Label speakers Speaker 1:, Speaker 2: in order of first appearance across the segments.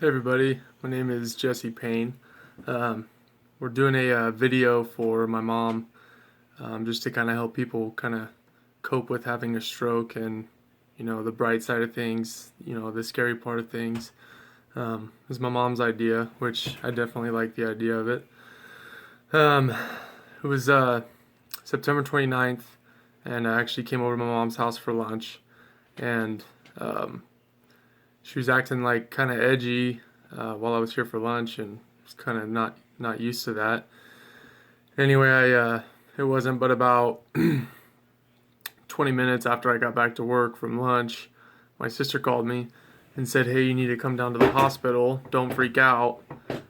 Speaker 1: Hey everybody, my name is Jesse Payne. We're doing a video for my mom, just to kind of help people kind of cope with having a stroke and the bright side of things, the scary part of things. It was my mom's idea, which I definitely like the idea of it. Um, it was September 29th, and I actually came over to my mom's house for lunch, and um, she was acting like kind of edgy while I was here for lunch, and was kind of not used to that. Anyway, I it wasn't but about 20 minutes after I got back to work from lunch, my sister called me and said, "Hey, you need to come down to the hospital. Don't freak out,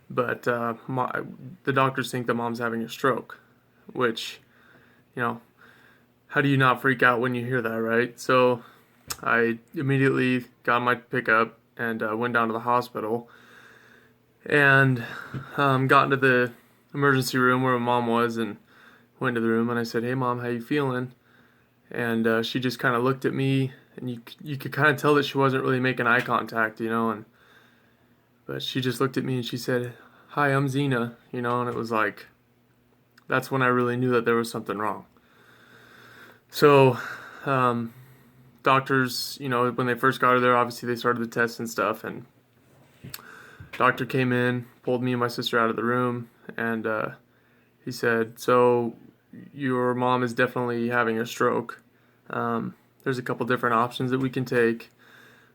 Speaker 1: but the doctors think that mom's having a stroke." Which, you know, how do you not freak out when you hear that, right? So I immediately got my pickup and went down to the hospital and got into the emergency room where my mom was and went to the room and I said, "Hey mom, how you feeling?" And she just kind of looked at me, and you could kind of tell that she wasn't really making eye contact, and but she just looked at me and she said, "Hi, I'm Zena," and it was like that's when I really knew that there was something wrong. So um, doctors, when they first got her there, obviously they started the tests and stuff, and doctor came in, pulled me and my sister out of the room, and he said, "So your mom is definitely having a stroke. There's a couple different options that we can take.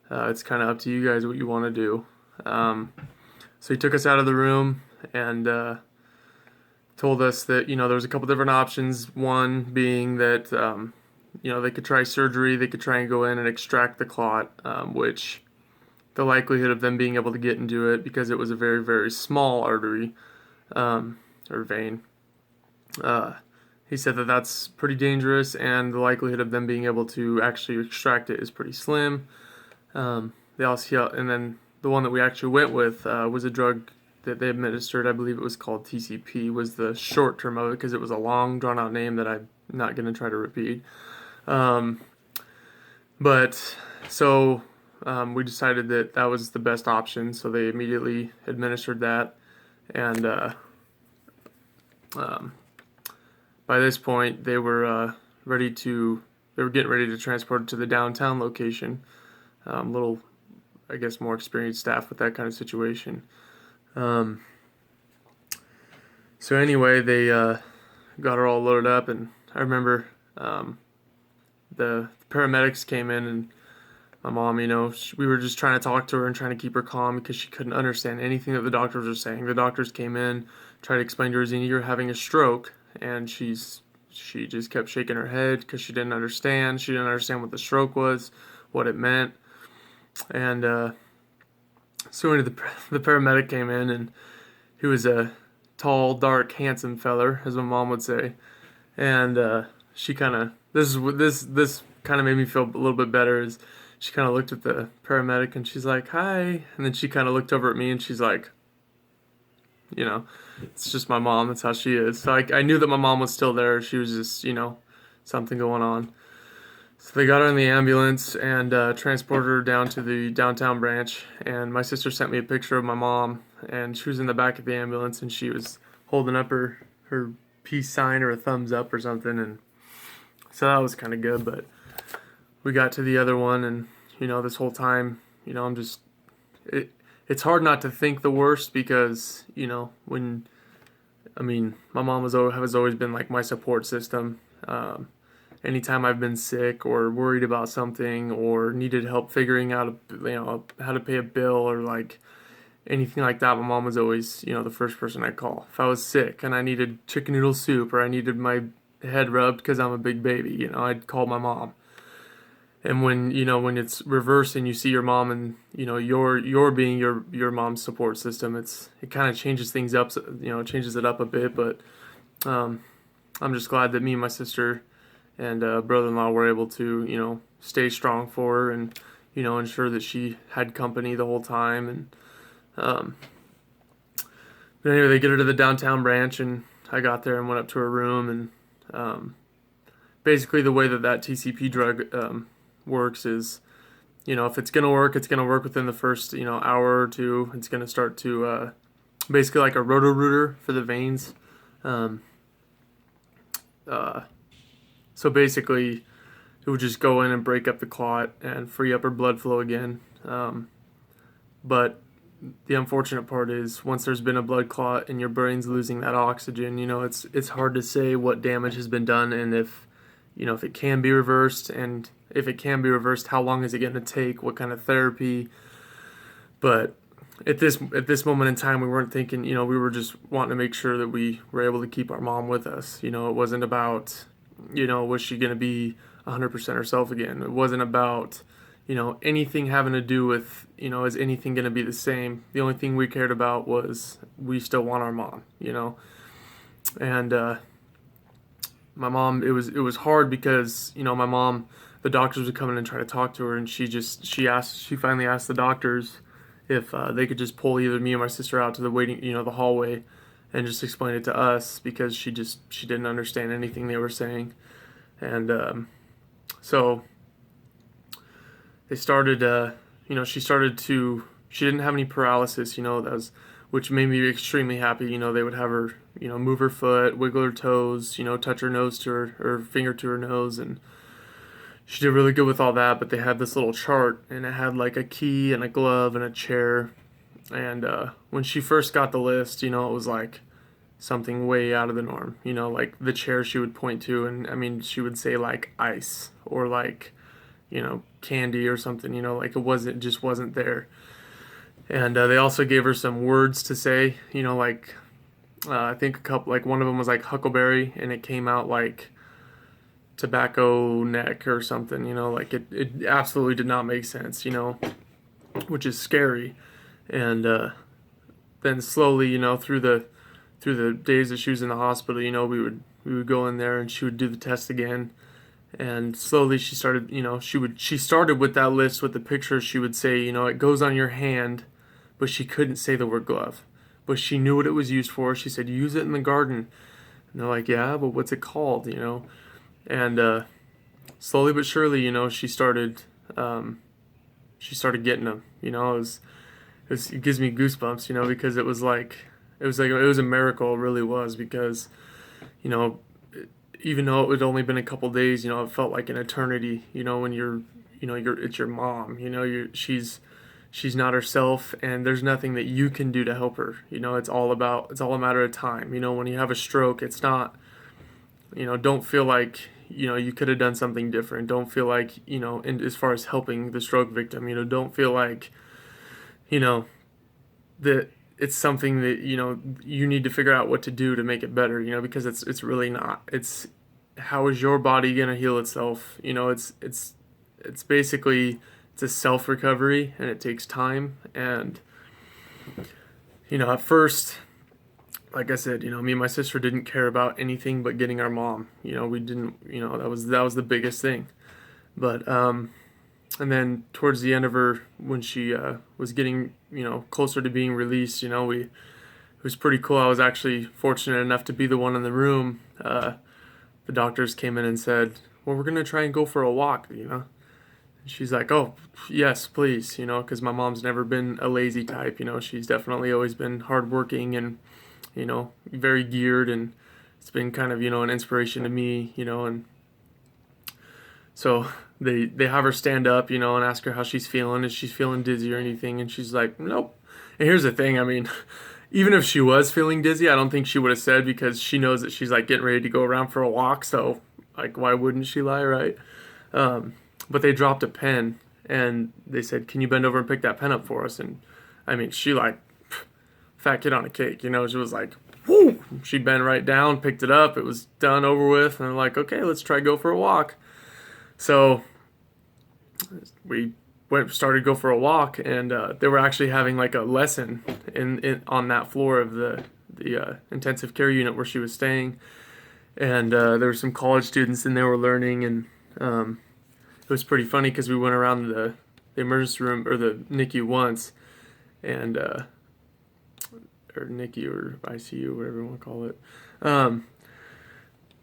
Speaker 1: It's kind of up to you guys what you want to do." So he took us out of the room and told us that there was a couple different options. One being that they could try surgery, they could try and go in and extract the clot, which the likelihood of them being able to get into it, because it was a very, very small artery or vein. He said that that's pretty dangerous, and the likelihood of them being able to actually extract it is pretty slim. And then the one that we actually went with was a drug that they administered. I believe it was called TCP, was the short term of it, because it was a long, drawn out name that I'm not going to try to repeat. But so we decided that that was the best option, so they immediately administered that. And by this point, they were getting ready to transport it to the downtown location. Little, I guess, more experienced staff with that kind of situation. So anyway, they got her all loaded up, and I remember the paramedics came in, and my mom, we were just trying to talk to her and trying to keep her calm because she couldn't understand anything that the doctors were saying. The doctors came in, tried to explain to her, "Zena, you're having a stroke," and she just kept shaking her head because she didn't understand. She didn't understand what the stroke was, what it meant. And so the paramedic came in, and he was a tall, dark, handsome feller, as my mom would say. And she kind of this kind of made me feel a little bit better. Is she kind of looked at the paramedic and she's like, "Hi," and then she kind of looked over at me and she's like, it's just my mom. That's how she is. So I knew that my mom was still there. She was just something going on. So they got her in the ambulance and transported her down to the downtown branch. And my sister sent me a picture of my mom, and she was in the back of the ambulance, and she was holding up her peace sign or a thumbs up or something. And so that was kind of good. But we got to the other one, and this whole time, I'm just it's hard not to think the worst, because my mom has always been like my support system. Anytime I've been sick or worried about something or needed help figuring out how to pay a bill or like anything like that, my mom was always the first person I'd call. If I was sick and I needed chicken noodle soup or I needed my head rubbed because I'm a big baby, I'd call my mom. And when it's reversed and you see your mom and you're being your mom's support system, it kind of changes things up, changes it up a bit. But I'm just glad that me and my sister and brother-in-law were able to stay strong for her and ensure that she had company the whole time. And but anyway, they get her to the downtown branch, and I got there and went up to her room. And basically the way that TCP drug works is if it's gonna work, it's gonna work within the first, hour or two. It's gonna start to basically like a roto-rooter for the veins. Um, uh, so basically, it would just go in and break up the clot and free up her blood flow again. But the unfortunate part is once there's been a blood clot and your brain's losing that oxygen, it's hard to say what damage has been done and if it can be reversed, and if it can be reversed, how long is it going to take, what kind of therapy. But at this moment in time, we weren't thinking, we were just wanting to make sure that we were able to keep our mom with us. It wasn't about, was she going to be 100% herself again. It wasn't about, anything having to do with, is anything going to be the same. The only thing we cared about was we still want our mom, and my mom, it was hard because, my mom, the doctors would come in and try to talk to her, and she finally asked the doctors if they could just pull either me or my sister out to the waiting, the hallway, and just explain it to us, because she didn't understand anything they were saying. And so they started, she didn't have any paralysis, which made me extremely happy. They would have her, move her foot, wiggle her toes, touch her nose to her finger to her nose, and she did really good with all that. But they had this little chart, and it had like a key and a glove and a chair. And when she first got the list, it was like something way out of the norm. Like the chair she would point to, and I mean, she would say like ice or like, candy or something. Like it just wasn't there. And they also gave her some words to say. Like I think a couple, like one of them was like huckleberry, and it came out like tobacco neck or something. Like it absolutely did not make sense. Which is scary. And then slowly, through the days that she was in the hospital, we would go in there and she would do the test again. And slowly she started, she started with that list with the picture. She would say, it goes on your hand, but she couldn't say the word glove. But she knew what it was used for. She said, use it in the garden. And they're like, yeah, but what's it called, And slowly but surely, she started getting them. It gives me goosebumps, because it was a miracle. It really was, because, even though it had only been a couple days, it felt like an eternity. When it's your mom. She's not herself, and there's nothing that you can do to help her. It's all a matter of time. When you have a stroke, it's not, don't feel like, you could have done something different. Don't feel like, and as far as helping the stroke victim, don't feel like, that it's something that, you need to figure out what to do to make it better, because it's really not. It's how is your body going to heal itself? It's basically, it's a self-recovery, and it takes time. And, at first, like I said, me and my sister didn't care about anything but getting our mom. We didn't, that was the biggest thing. But, and then towards the end of her, when she was getting, closer to being released, it was pretty cool. I was actually fortunate enough to be the one in the room. The doctors came in and said, well, we're going to try and go for a walk, And she's like, oh, yes, please, because my mom's never been a lazy type. She's definitely always been hardworking and, very geared, and it's been kind of, an inspiration to me, and so they have her stand up, and ask her how she's feeling, if she's feeling dizzy or anything, and she's like, nope. And here's the thing, I mean, even if she was feeling dizzy, I don't think she would have said, because she knows that she's like getting ready to go around for a walk, so like why wouldn't she lie, right? But they dropped a pen, and they said, can you bend over and pick that pen up for us? And I mean, she like, fat kid on a cake, she was like, whoo! She bent right down, picked it up, it was done, over with, and they're like, okay, let's try go for a walk. So we started to go for a walk, and they were actually having like a lesson in on that floor of the intensive care unit where she was staying, and there were some college students, and they were learning, and it was pretty funny because we went around the emergency room, or the NICU once, and or NICU or ICU, whatever you want to call it.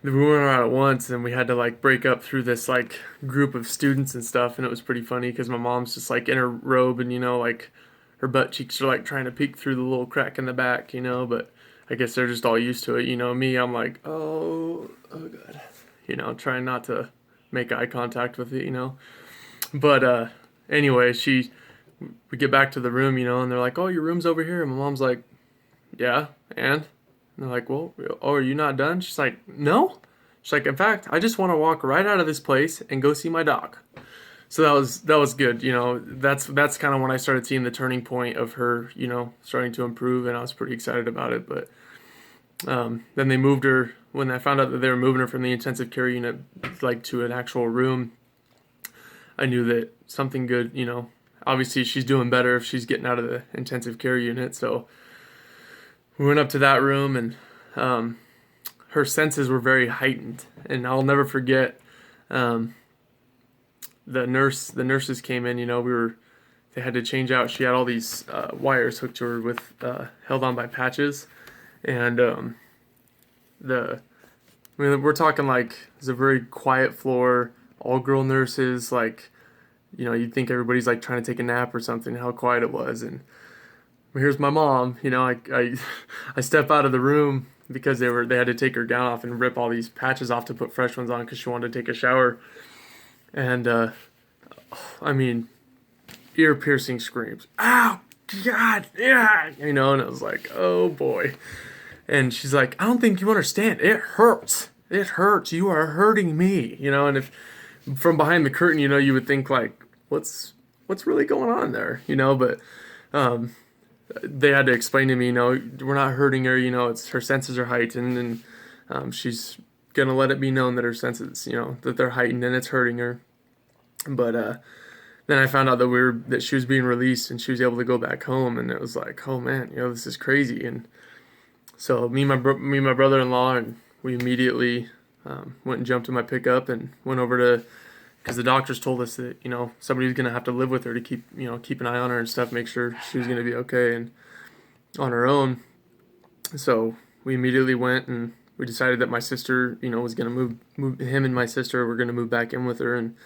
Speaker 1: we went out at once, and we had to like break up through this like group of students and stuff, and it was pretty funny because my mom's just like in her robe, and like her butt cheeks are like trying to peek through the little crack in the back, but I guess they're just all used to it. Me, I'm like, oh god, trying not to make eye contact with it. But anyway, we get back to the room, and they're like, oh, your room's over here, and my mom's like, yeah, and they're like, well, oh, are you not done? She's like, no. She's like, in fact, I just want to walk right out of this place and go see my dog. So that was good. That's kind of when I started seeing the turning point of her, starting to improve, and I was pretty excited about it. But then they moved her when I found out that they were moving her from the intensive care unit like to an actual room. I knew that something good, obviously she's doing better if she's getting out of the intensive care unit. So we went up to that room, and her senses were very heightened. And I'll never forget, the nurses came in. They had to change out. She had all these wires hooked to her with held on by patches, and we're talking like it's a very quiet floor, all girl nurses. Like, you'd think everybody's like trying to take a nap or something. How quiet it was, and here's my mom. I step out of the room because they had to take her gown off and rip all these patches off to put fresh ones on because she wanted to take a shower. And ear piercing screams. Ow, God, yeah, and it was like, oh boy. And she's like, I don't think you understand. It hurts. It hurts. You are hurting me. And if from behind the curtain, you would think like, what's really going on there? But they had to explain to me, we're not hurting her, it's her senses are heightened, and she's gonna let it be known that her senses, that they're heightened and it's hurting her. But then I found out that she was being released and she was able to go back home, and it was like, oh man, this is crazy. And so me and my brother-in-law, and we immediately went and jumped in my pickup and went over to, because the doctors told us that somebody was gonna have to live with her to keep an eye on her and stuff, make sure she was gonna be okay and on her own. So we immediately went, and we decided that my sister was gonna move him and my sister were gonna move back in with her, and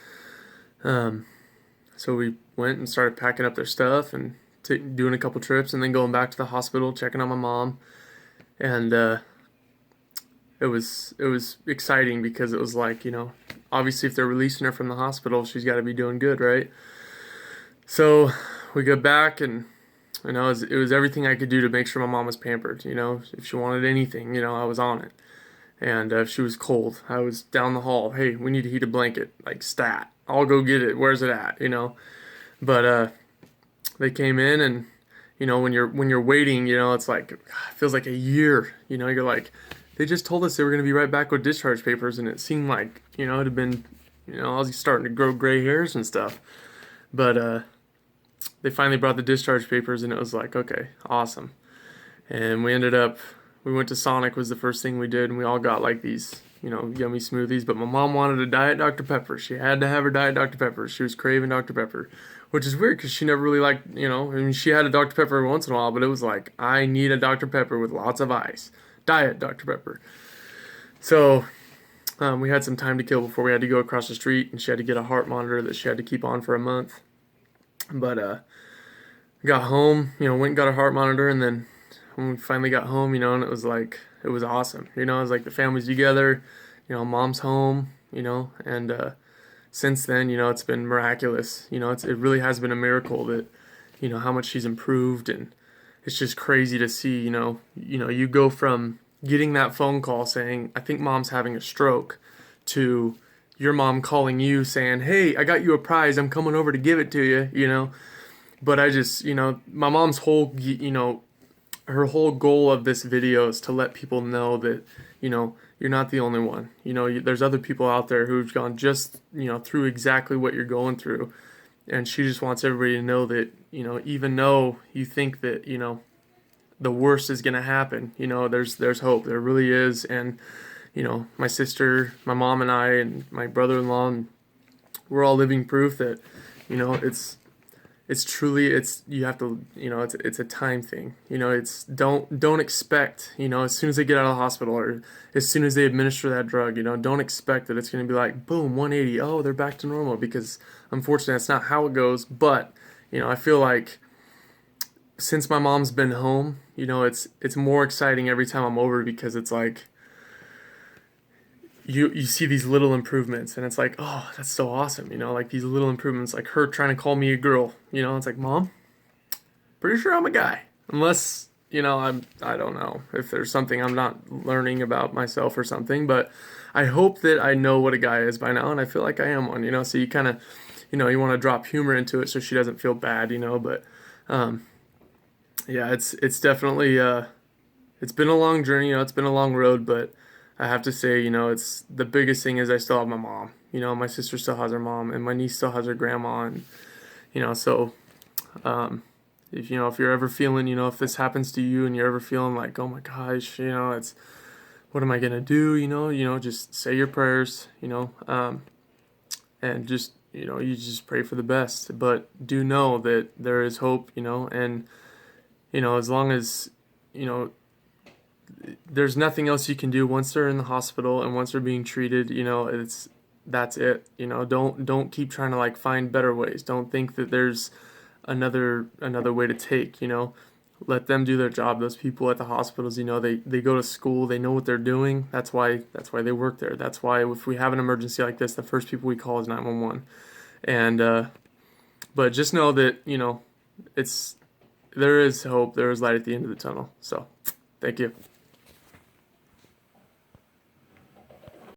Speaker 1: so we went and started packing up their stuff and doing a couple trips, and then going back to the hospital, checking on my mom. And it was exciting because it was like, obviously if they're releasing her from the hospital, she's got to be doing good, right? So we go back, and it was everything I could do to make sure my mom was pampered. If she wanted anything, I was on it. And if she was cold, I was down the hall. Hey, we need to heat a blanket, like stat. I'll go get it. Where's it at? But they came in, and when you're waiting, it's like, it feels like a year. You're like, they just told us they were going to be right back with discharge papers, and it seemed like it had been, I was starting to grow gray hairs and stuff. But they finally brought the discharge papers, and it was like, okay, awesome. And we went to Sonic was the first thing we did, and we all got like these yummy smoothies. But my mom wanted a Diet Dr. Pepper. She had to have her Diet Dr. Pepper. She was craving Dr. Pepper, which is weird because she never really liked, she had a Dr. Pepper every once in a while, but it was like, I need a Dr. Pepper with lots of ice. Diet Dr. Pepper. So we had some time to kill before we had to go across the street, and she had to get a heart monitor that she had to keep on for a month. But got home, went and got a heart monitor, and then when we finally got home, and it was like, it was awesome. It was like the family's together, mom's home, and since then, it's been miraculous. It really has been a miracle that, how much she's improved, and it's just crazy to see, you go from getting that phone call saying, I think mom's having a stroke, to your mom calling you saying, hey, I got you a prize, I'm coming over to give it to you, But I just, my mom's whole, her whole goal of this video is to let people know that, you're not the only one. There's other people out there who've gone just, through exactly what you're going through. And she just wants everybody to know that, even though you think that, the worst is going to happen, there's hope. There really is. And, my sister, my mom and I, and my brother-in-law, and we're all living proof that, it's truly, it's, you have to, it's a time thing. It's, don't expect, as soon as they get out of the hospital, or as soon as they administer that drug, don't expect that it's going to be like boom, 180, oh, they're back to normal, because unfortunately that's not how it goes. But I feel like since my mom's been home, it's more exciting every time I'm over, because it's like you see these little improvements, and it's like, oh, that's so awesome, like these little improvements, like her trying to call me a girl, it's like, mom, pretty sure I'm a guy, unless I don't know if there's something I'm not learning about myself or something, but I hope that I know what a guy is by now, and I feel like I am one, so you kind of, you want to drop humor into it so she doesn't feel bad, but um yeah, it's definitely it's been a long journey, it's been a long road, but I have to say, it's the biggest thing is I still have my mom. My sister still has her mom, and my niece still has her grandma, and so if you're ever feeling, if this happens to you and you're ever feeling like, oh my gosh, it's, what am I gonna do? Just say your prayers, and just you just pray for the best. But do know that there is hope, and as long as you know there's nothing else you can do once they're in the hospital and once they're being treated, that's it. Don't keep trying to like find better ways. Don't think that there's another way to take, let them do their job. Those people at the hospitals, they go to school, they know what they're doing. That's why they work there. That's why if we have an emergency like this, the first people we call is 911. And but just know that, it's there is hope, there is light at the end of the tunnel. So thank you.